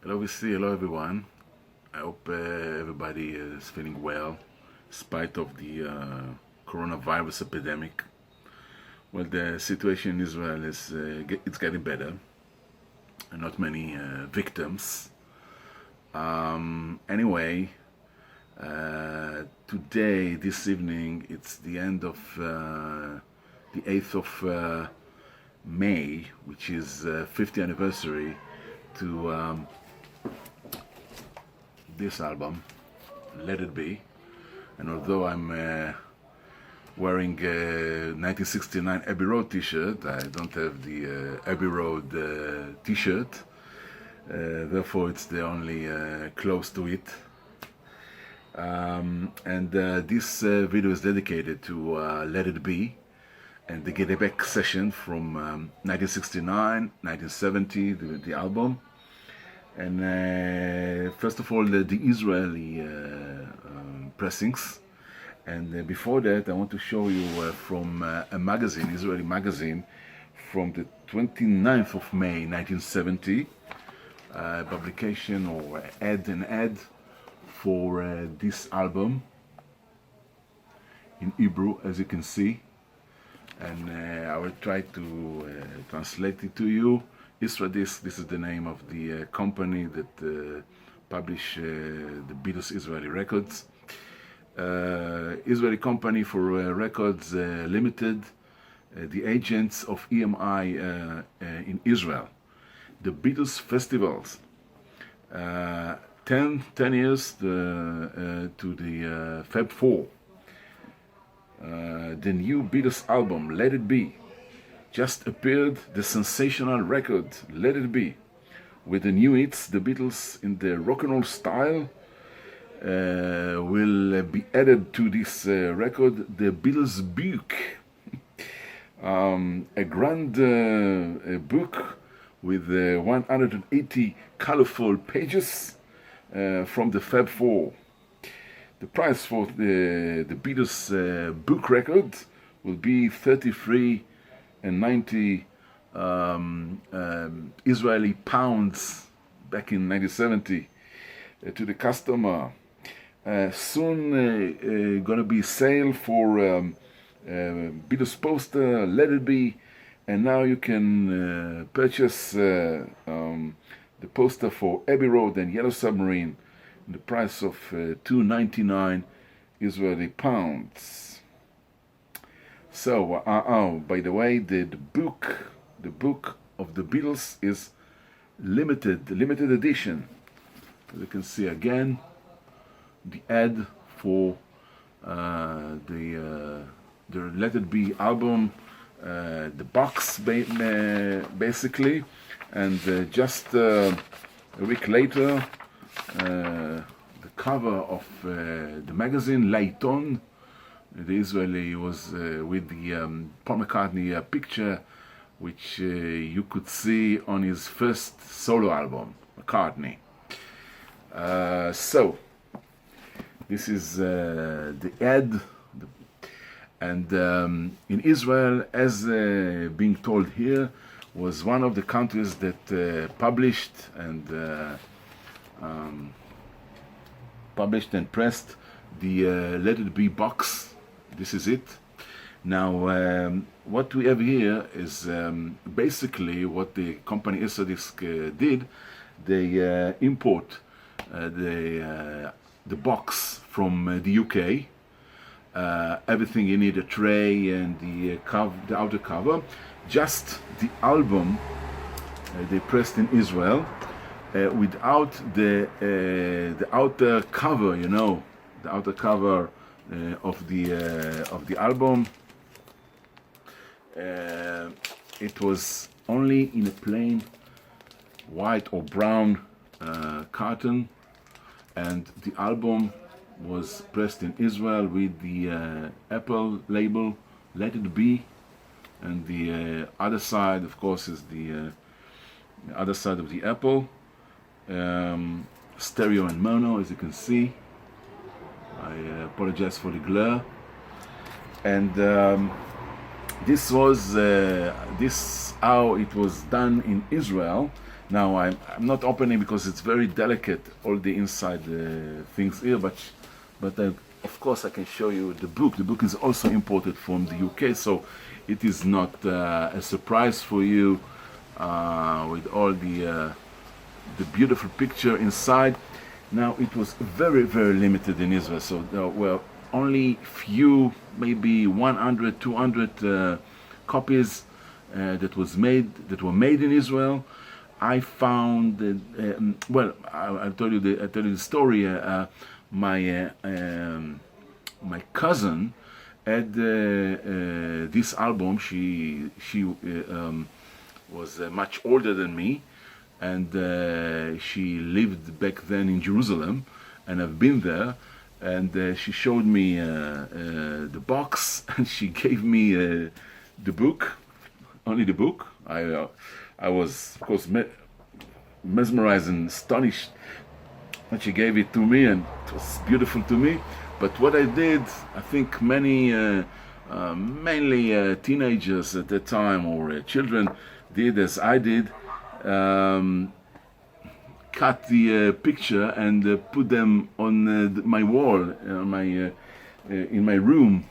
Hello VC, hello everyone. I hope everybody is feeling well in spite of the coronavirus epidemic. Well, the situation in Israel is it's getting better. Not many victims. Anyway, today, this evening, it's the end of the 8th of May, which is 50th anniversary to this album, Let It Be. And although I'm wearing a 1969 Abbey Road t-shirt, I don't have the Abbey Road t-shirt, therefore it's the only close to it. This video is dedicated to Let It Be and the Get Back session from 1969, 1970, the album. And first of all, the Israeli pressings. And before that, I want to show you from a magazine, Israeli magazine, from the 29th of May, 1970, publication or an ad for this album in Hebrew, as you can see. And I will try to translate it to you. Israelis, this is the name of the company that publish the Beatles Israeli records. Israeli company for records limited, the agents of EMI in Israel. The Beatles festivals, 10 years to the Feb 4. The new Beatles album, Let It Be, just appeared. The sensational record, Let It Be, with the new hits, the Beatles in the rock and roll style, will be added to this record, the Beatles book, a grand book with 180 colorful pages from the Feb 4. The price for the Beatles book record will be 33 and 90 Israeli pounds back in 1970 to the customer. Soon gonna be sale for Beatles poster, Let It Be, and now you can purchase the poster for Abbey Road and Yellow Submarine, the price of 299 Israeli pounds. So, by the way, the book of the Beatles is limited edition. As you can see again, the ad for the Let It Be album, the box basically, and just a week later, the cover of the magazine Layton. The Israeli was with the Paul McCartney picture, which you could see on his first solo album, McCartney. So, this is the ad. And in Israel, as being told here, was one of the countries that published and pressed the Let It Be box. This is it. Now, what we have here is basically what the company Isadisk did. They import the box from the UK. Everything in it, a tray and the outer cover. Just the album they pressed in Israel without the outer cover, you know, the outer cover of the album. It was only in a plain white or brown carton, and the album was pressed in Israel with the Apple label, Let It Be, and the other side, of course, is the other side of the Apple, stereo and mono, as you can see. I apologize for the glare. And this was how it was done in Israel. Now I'm not opening because it's very delicate, all the inside things here, but of course I can show you the book. The book is also imported from the UK, so it is not a surprise for you with all the beautiful picture inside. Now it was very limited in Israel, so there were only few, maybe 100, 200 copies that were made in Israel. I found, well, I'll tell you the story. My cousin had this album. She was much older than me, and she lived back then in Jerusalem, and I've been there. And she showed me the box, and she gave me the book, only the book. I was, of course, mesmerized and astonished when she gave it to me, and it was beautiful to me. But what I did, I think many, mainly teenagers at that time, or children, did as I did, cut the picture and put them on my wall, in my room.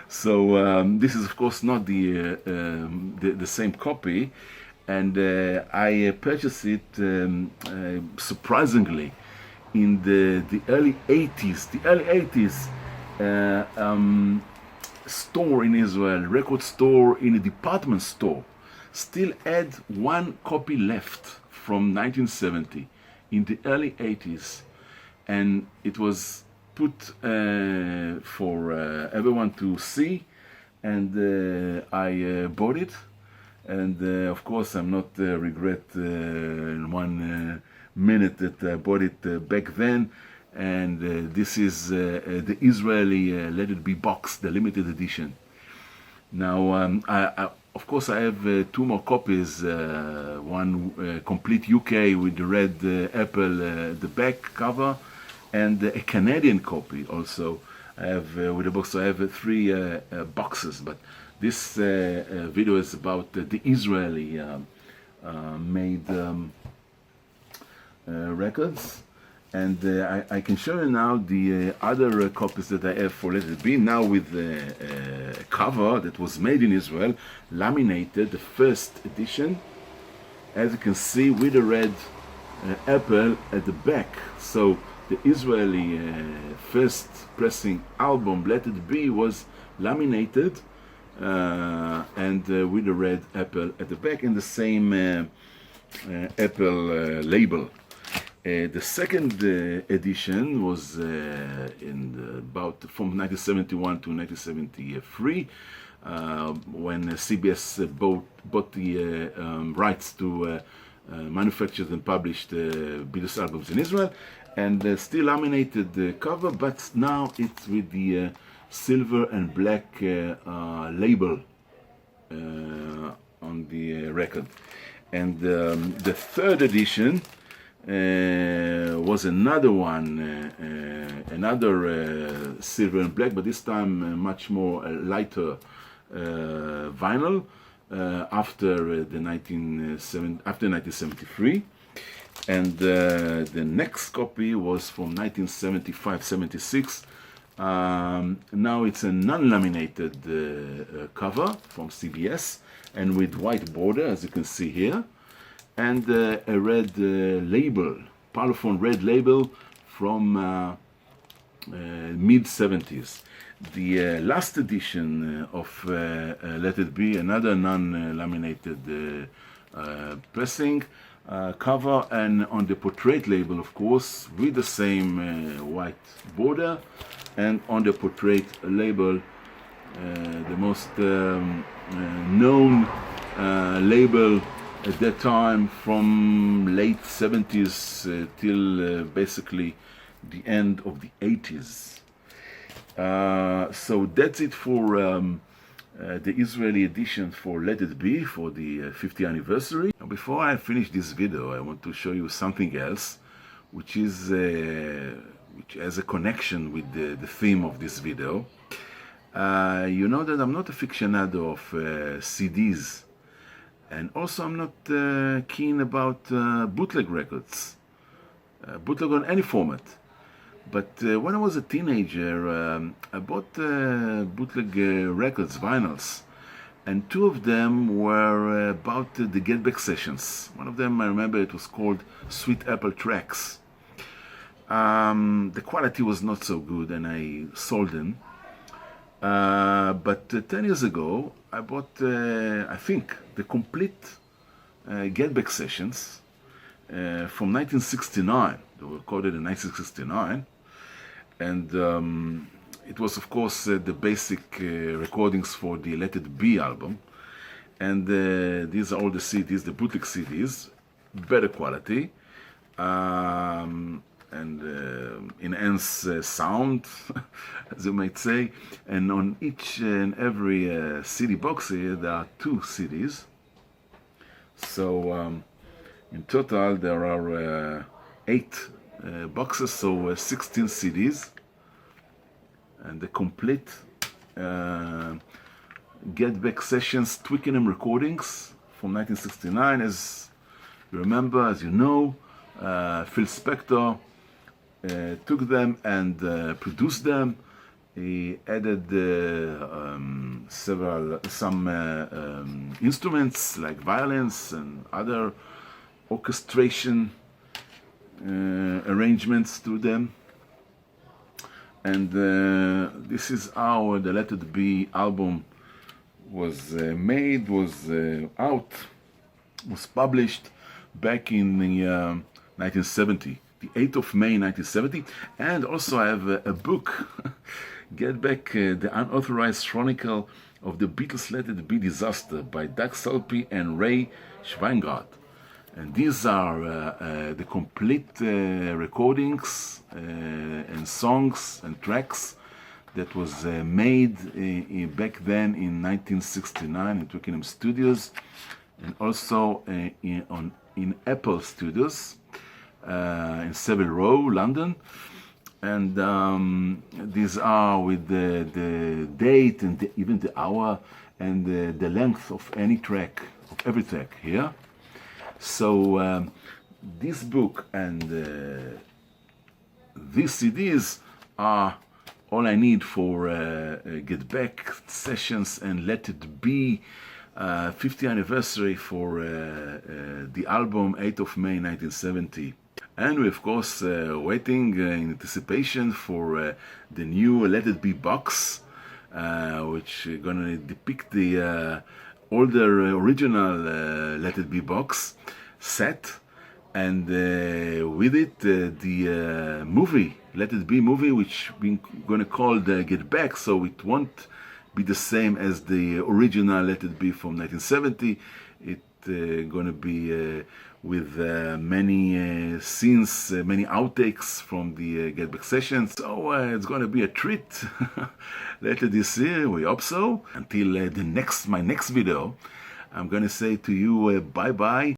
So this is of course not the same copy, and I purchased it surprisingly in the early 80s. The early 80s store in Israel, record store in a department store, still had one copy left from 1970 in the early 80s, and it was put for everyone to see, and I bought it, and of course I'm not regret in one minute that I bought it back then. And this is the Israeli Let It Be box, the limited edition. Now of course I have two more copies, one complete UK with the red apple the back cover, and a Canadian copy also I have with the box. So I have three boxes, but this video is about the Israeli made records. And I can show you now the other copies that I have for Let It Be, now with a cover that was made in Israel, laminated, the first edition, as you can see, with a red apple at the back. So the Israeli first pressing album, Let It Be, was laminated and with a red apple at the back, in the same apple label. The second edition was about from 1971 to 1973, when CBS bought the rights to manufacture and publish the Beatles albums in Israel, and still laminated the cover, but now it's with the silver and black label on the record. And the third edition was another one, another silver and black, but this time much more lighter vinyl, after 1973. And the next copy was from 1975-76. Now it's a non-laminated cover from CBS, and with white border, as you can see here, and a red label, Parlophone red label from mid-70s. The last edition of Let It Be, another non-laminated pressing, cover, and on the portrait label, of course, with the same white border, and on the portrait label, the most known label at that time, from late 70s till basically the end of the 80s. So that's it for the Israeli edition for Let It Be for the 50th anniversary. Now, before I finish this video, I want to show you something else, which is which has a connection with the theme of this video. You know that I'm not a aficionado of CDs, And also I'm not keen about bootleg records, bootleg on any format. But when I was a teenager, I bought bootleg records, vinyls, and two of them were about the Get Back sessions. One of them, I remember, it was called Sweet Apple Tracks. The quality was not so good, and I sold them. But 10 years ago, I bought, I think, the complete Get Back sessions from 1969. They were recorded in 1969. And it was, of course, the basic recordings for the Let It Be album. And these are all the CDs, the bootleg CDs, better quality. And enhance sound, as you might say. And on each and every CD box here, there are two CDs. So in total, there are 8 boxes, so 16 CDs. And the complete Get Back sessions, Twickenham recordings from 1969. As you remember, as you know, Phil Spector took them and produced them. He added some instruments like violins and other orchestration arrangements to them. And this is how the Let It Be album was made, was out, was published back in the 1970. The 8th of May 1970, and also I have a book, Get Back, the Unauthorized Chronicle of the Beatles Let It Be Disaster by Doug Salpy and Ray Schweingart. And these are the complete recordings and songs and tracks that was made back then in 1969 in Twickenham Studios, and also in Apple Studios. In Savile Row, London, and these are with the date and even the hour and the length of any track, of every track here. So this book and these CDs are all I need for Get Back sessions and Let It Be 50th anniversary for the album 8th of May 1970. And we're, of course, waiting in anticipation for the new Let It Be box, which is going to depict the older original Let It Be box set, and with it the movie, Let It Be movie, which we're going to call the Get Back, so it won't be the same as the original Let It Be from 1970. It's going to be with many scenes, many outtakes from the Get Back session. So it's going to be a treat later this year, we hope so. Until my next video, I'm going to say to you bye-bye.